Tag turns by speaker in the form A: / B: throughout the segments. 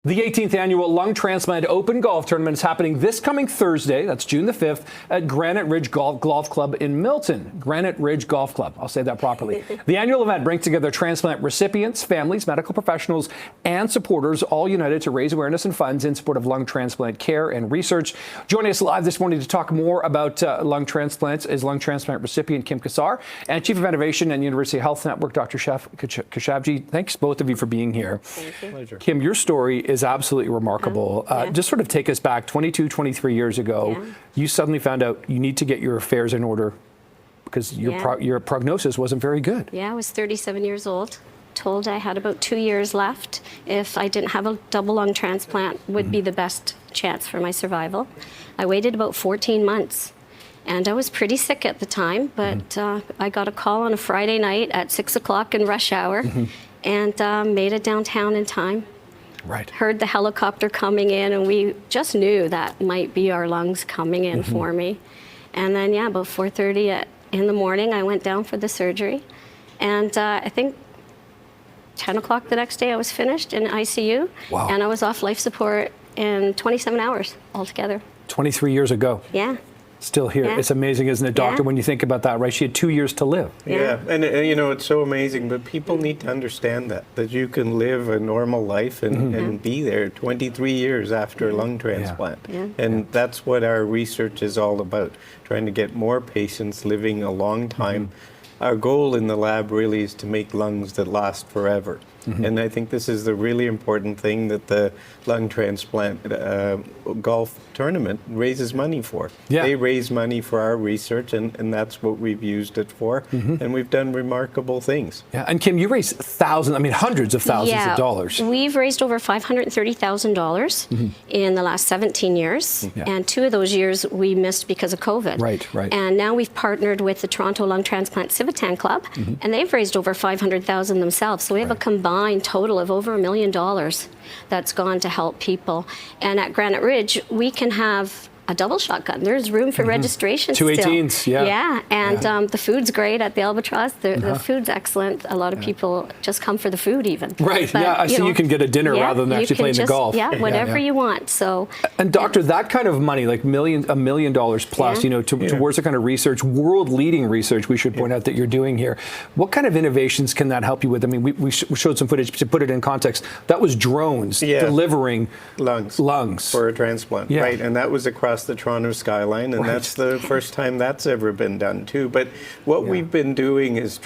A: The 18th annual Lung Transplant Open Golf Tournament is happening this coming Thursday, that's June the 5th, at Granite Ridge Golf Club in Milton. Granite Ridge Golf Club, I'll say that properly. The annual event brings together transplant recipients, families, medical professionals, and supporters, all united to raise awareness and funds in support of lung transplant care and research. Joining us live this morning to talk more about lung transplants is lung transplant recipient Kim Kassar and Chief of Innovation and University Health Network, Dr. Khoshabji. Thanks, both of you, for being here.
B: Thank you.
A: Pleasure. Kim, your story is absolutely remarkable. Just sort of take us back 22, 23 years ago. You suddenly found out you need to get your affairs in order because your prognosis wasn't very good.
B: Yeah, I was 37 years old. Told I had about 2 years left. If I didn't have a double lung transplant, would be the best chance for my survival. I waited about 14 months. And I was pretty sick at the time, but I got a call on a Friday night at 6 o'clock in rush hour and made it downtown in time.
A: Right.
B: Heard the helicopter coming in, and we just knew that might be our lungs coming in for me. And then, yeah, about 4:30 in the morning, I went down for the surgery. And I think 10 o'clock the next day, I was finished in ICU.
A: Wow.
B: And I was off life support in 27 hours altogether.
A: 23 years ago.
B: Yeah.
A: Still here.
B: Yeah.
A: It's amazing, isn't it, Doctor, when you think about that, right? She had 2 years to live.
C: Yeah, and you know, it's so amazing, but people need to understand that you can live a normal life and be there 23 years after a lung transplant. And that's what our research is all about, trying to get more patients living a long time. Our goal in the lab really is to make lungs that last forever. And I think this is the really important thing that the lung transplant golf tournament raises money for. They raise money for our research, and that's what we've used it for. And we've done remarkable things.
A: Yeah, and Kim, you raised hundreds of thousands of dollars.
B: We've raised over $530,000 in the last 17 years. And 2 of those years we missed because of COVID.
A: Right.
B: And now we've partnered with the Toronto Lung Transplant Civitan Club, and they've raised over $500,000 themselves. So we have a combined total of over $1 million that's gone to help people. And at Granite Ridge, we can have a double shotgun. There's room for registration
A: Two
B: still.
A: 18s, yeah.
B: Yeah, and the food's great at the Albatross. The food's excellent. A lot of people just come for the food even.
A: Right,
B: But,
A: yeah, I see you can get a dinner rather than actually playing the golf.
B: Yeah, whatever you want. So.
A: And Doctor, that kind of money, like $1 million plus, you know, towards the kind of research, world-leading research, we should point out that you're doing here. What kind of innovations can that help you with? I mean, we showed some footage to put it in context. That was drones delivering lungs
C: for a transplant, right? And that was across the Toronto skyline, and that's the first time that's ever been done too. But what we've been doing is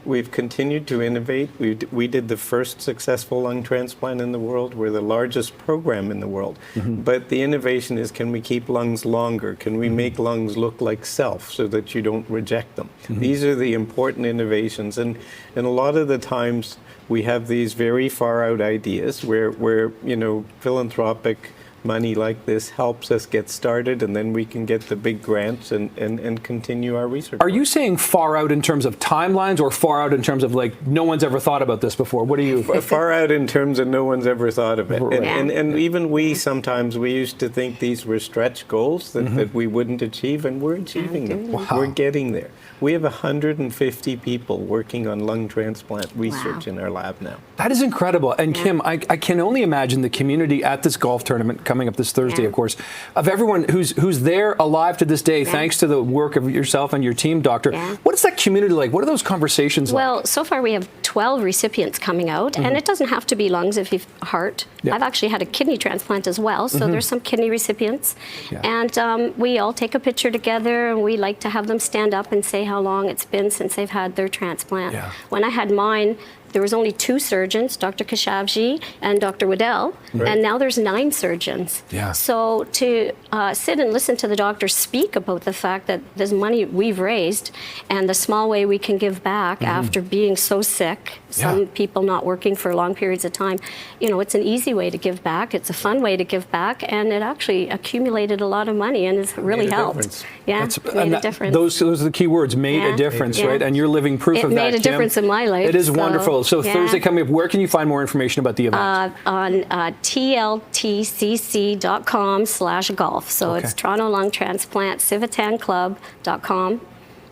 C: we've continued to innovate. We did the first successful lung transplant in the world. We're the largest program in the world. But the innovation is, can we keep lungs longer? Can we make lungs look like self so that you don't reject them? These are the important innovations. And a lot of the times we have these very far out ideas where you know, philanthropic money like this helps us get started, and then we can get the big grants and continue our research.
A: Are you saying far out in terms of timelines, or far out in terms of like no one's ever thought about this before? What are you?
C: Far out in terms of no one's ever thought of it. And even we sometimes, we used to think these were stretch goals that we wouldn't achieve, and we're achieving them. We're getting there. We have 150 people working on lung transplant research in our lab now.
A: That is incredible. And Kim, I can only imagine the community at this golf tournament coming up this Thursday, of course, of everyone who's there alive to this day, thanks to the work of yourself and your team, Doctor. What is that community like? What are those conversations like?
B: Well, so far we have 12 recipients coming out, and it doesn't have to be lungs if you've heart. I've actually had a kidney transplant as well, so there's some kidney recipients. And we all take a picture together, and we like to have them stand up and say how long it's been since they've had their transplant. When I had mine, there was only 2 surgeons, Dr. Khoshabji and Dr. Waddell, and now there's 9 surgeons. So to sit and listen to the doctors speak about the fact that this money we've raised and the small way we can give back after being so sick, some people not working for long periods of time, you know, it's an easy way to give back. It's a fun way to give back, and it actually accumulated a lot of money and has really helped. Made a difference.
A: Those are the key words, made a difference, right? And you're living proof of that,
B: It made a difference in my life.
A: It is wonderful. So Thursday coming up, where can you find more information about the event?
B: On tltcc.com/golf. So it's Toronto Lung Transplant Civitanclub.com.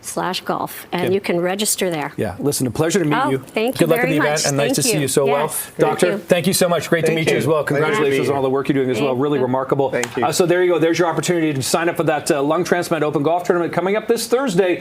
B: transplant.com/golf, and you can register there.
A: Yeah, listen, a pleasure to meet you.
B: Thank you
A: Good luck
B: very
A: in the
B: much.
A: event, and nice to see you so well.
B: Thank
A: Doctor,
B: you.
A: thank you so much. Great to meet you as well.
C: Pleasure to
A: Congratulations
C: meet
A: on all the work you're doing as well. Really remarkable.
C: Thank you.
A: So there you go. There's your opportunity to sign up for that lung transplant open golf tournament coming up this Thursday.